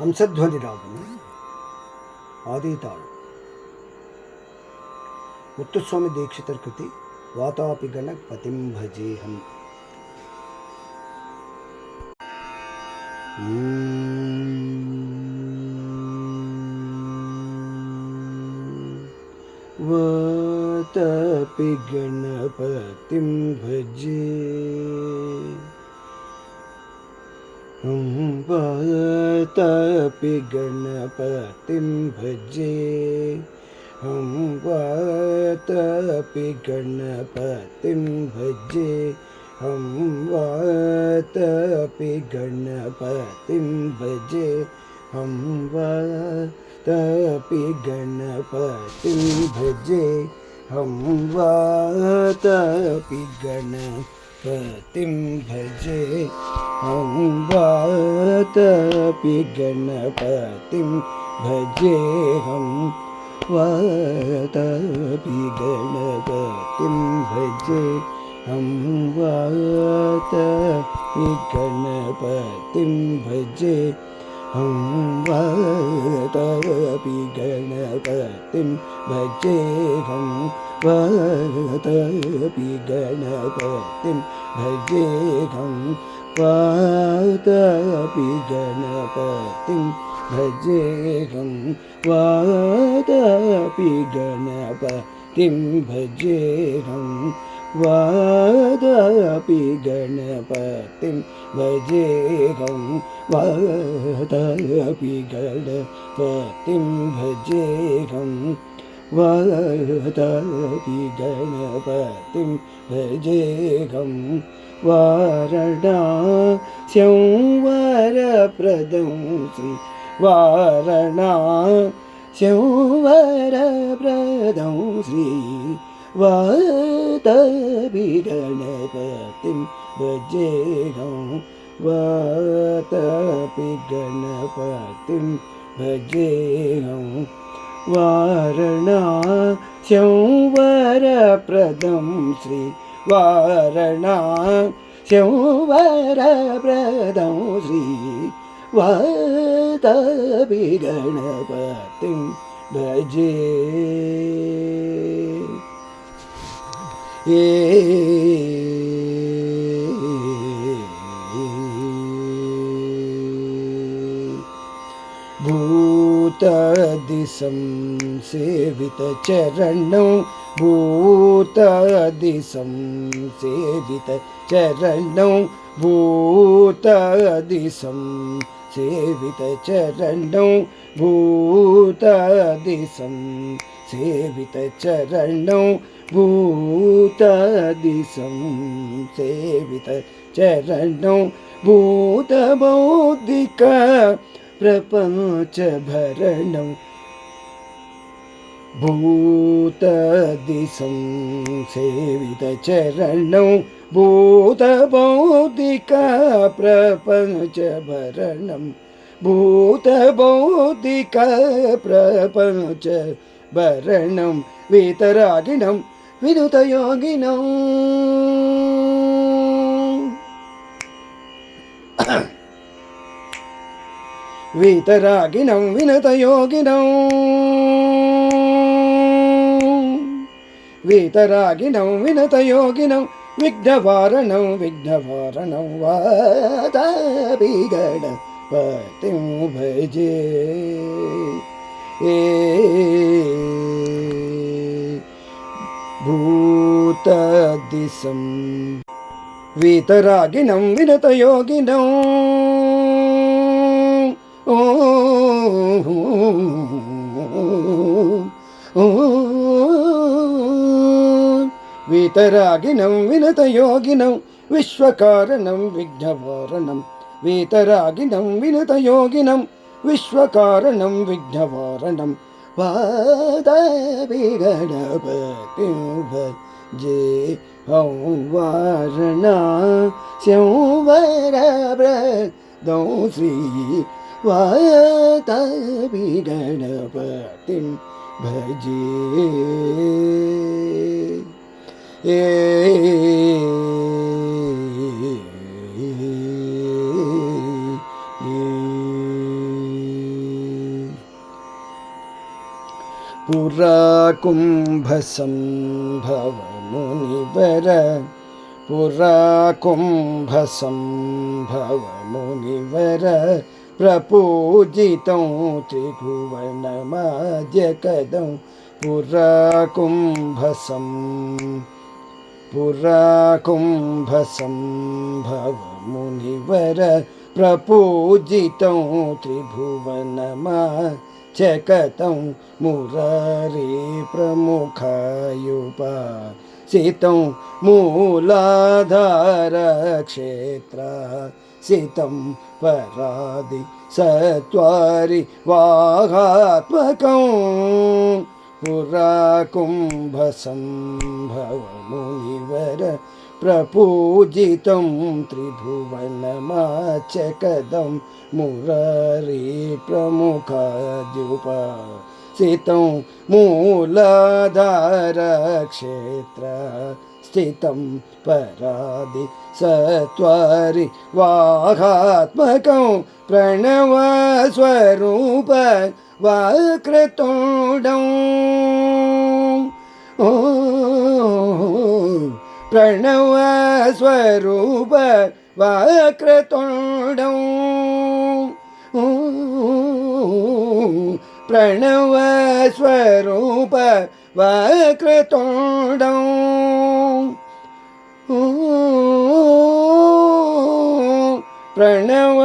ಹಂಸಧ್ವನಿ ರಾಗನ ಆದಿತಾಳು ಮುತ್ತುಸ್ವಾಮಿ ದೀಕ್ಷಿತರ ಕೃತಿ ವಾತಾಪಿ ಗಣಪತಿಂ ಭಜೇಹಂ. ವಾತಾಪಿ ಗಣಪತಿಂ ಭಜೆ वातापि गणपतिं भजे वातापि गणपतिं भजे वातापि गणपतिं भजे वातापि गणपतिं भजे वातापि गणपतिं भजे वातापि गणपतिं भजे वातापि गणपतिं भजे वातापि गणपतिं भजे वातापि गणपतिं भजे वातापि गणपतिं भजे वातापि गणपतिं भजेहं वातापि गणपतिं भजेहं वातापि गणपतिं भजेहं वातापि गणपतिं भजेहं वातापि गणपतिं भजेहं वारणास्यं वरप्रदं श्री वारणास्यं वरप्रदं श्री वातापि गणपतिं भजेहं वातापि गणपतिं भजेहं वारणास्यं वरप्रदं श्री वारणास्यं वरप्रदं श्री वातापि गणपतिं भजे भूतादिसं सेवितचरणं भूतादिसं सेवितचरणं भूतादिसं सेवितचरणं भूतादिसं सेवितचरणं भूतादिसं सेवितचरणं भूतबौद्धिक प्रपञ्चभरणं भूतादिसं सेवितचरणं भूतबौद्धिक प्रपञ्चभरणं भूतबौद्धिक प्रपञ्चभरणं वीतरागिणं विनुतयोगिनं वीतरागिणं विनुतयोगिनं वीतरागिणं विनुतयोगिनं विघ्नवारणं विघ्नवारणं वातापि गणपतिं भजे भूतादिसं वीतरागिणं विनुतयोगिनं वीतरागिणं विनुतयोगिनं विश्वकारणं विघ्नवारणं वीतरागिणं विनुतयोगिनं विश्वकारणं विघ्नवारणं वातापि गणपतिं भजे वारणास्यं वरप्रदं श्री वातापि गणपतिं भजे पुरा कुम्भसम्भव मुनिवर पुरा कुम्भसम्भव मुनिवर प्रपूजितं त्रिभुवनमाद्यकदं पुरा कुम्भसम्भव मुनिवर प्रपूजितं त्रिभुवनमाद्यकदं मुरारी प्रमुखायुपासितं मूलाधार क्षेत्रासितं परादि सत्वारि वाहात्मकं पुरा कुम्भसम्भव मुनिवर प्रपूजितं त्रिभुवनमाच्यकदं मुरारी प्रमुखाद्युपासितं मूलाधार क्षेत्रस्थितं परादि सत्वारि वाहात्मकं प्रणवस्वरूप वक्रतुण्डं प्रणवस्वरूप वक्रतुण्डं प्रणवस्वरूप वक्रतुण्डं प्रणव